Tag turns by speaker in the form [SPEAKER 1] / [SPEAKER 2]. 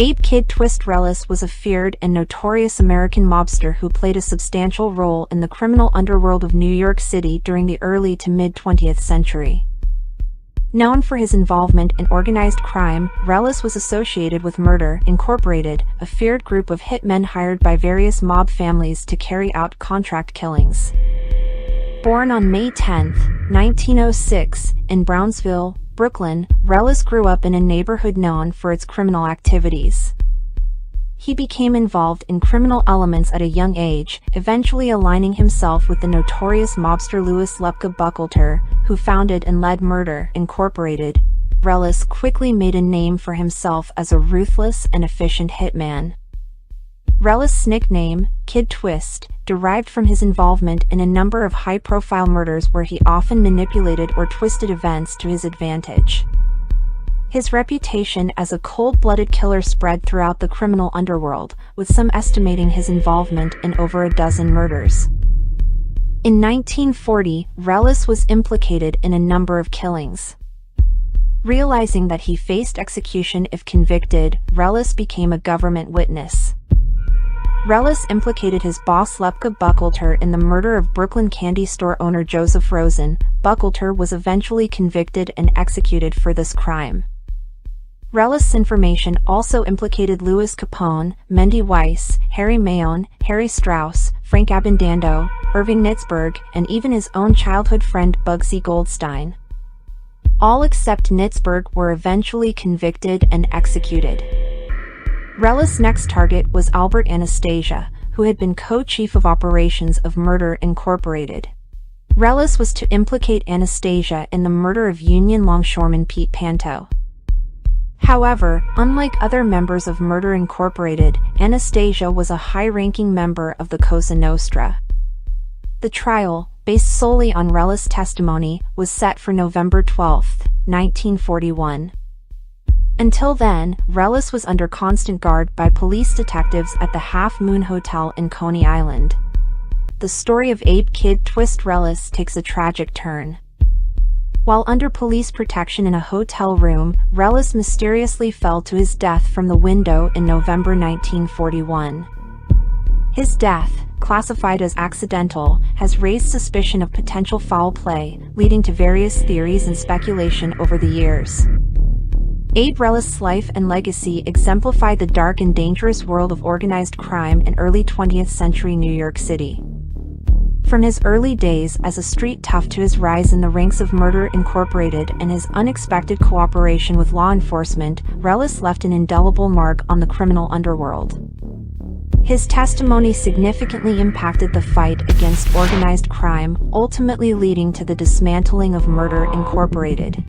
[SPEAKER 1] Abe "Kid Twist" Reles was a feared and notorious American mobster who played a substantial role in the criminal underworld of New York City during the early to mid-20th century. Known for his involvement in organized crime, Reles was associated with Murder, Incorporated, a feared group of hitmen hired by various mob families to carry out contract killings. Born on May 10, 1906, in Brownsville, Brooklyn, Reles grew up in a neighborhood known for its criminal activities. He became involved in criminal elements at a young age, eventually aligning himself with the notorious mobster Louis Lepke Buckleter, who founded and led Murder, Incorporated. Reles quickly made a name for himself as a ruthless and efficient hitman. Reles' nickname, Kid Twist, derived from his involvement in a number of high-profile murders where he often manipulated or twisted events to his advantage. His reputation as a cold-blooded killer spread throughout the criminal underworld, with some estimating his involvement in over a dozen murders. In 1940, Reles was implicated in a number of killings. Realizing that he faced execution if convicted, Reles became a government witness. Reles implicated his boss Lepke Buckleter in the murder of Brooklyn candy store owner Joseph Rosen. Buckleter was eventually convicted and executed for this crime. Reles' information also implicated Louis Capone, Mendy Weiss, Harry Mayonne, Harry Strauss, Frank Abendando, Irving Nitzberg, and even his own childhood friend Bugsy Goldstein. All except Nitzberg were eventually convicted and executed. Reles' next target was Albert Anastasia, who had been co-chief of operations of Murder, Incorporated. Reles was to implicate Anastasia in the murder of union longshoreman Pete Panto. However, unlike other members of Murder, Incorporated, Anastasia was a high-ranking member of the Cosa Nostra. The trial, based solely on Reles' testimony, was set for November 12, 1941. Until then, Reles was under constant guard by police detectives at the Half Moon Hotel in Coney Island. The story of Abe "Kid Twist" Reles takes a tragic turn. While under police protection in a hotel room, Reles mysteriously fell to his death from the window in November 1941. His death, classified as accidental, has raised suspicion of potential foul play, leading to various theories and speculation over the years. Abe Reles' life and legacy exemplify the dark and dangerous world of organized crime in early 20th century New York City. From his early days as a street tough to his rise in the ranks of Murder, Incorporated and his unexpected cooperation with law enforcement, Reles left an indelible mark on the criminal underworld. His testimony significantly impacted the fight against organized crime, ultimately leading to the dismantling of Murder, Incorporated.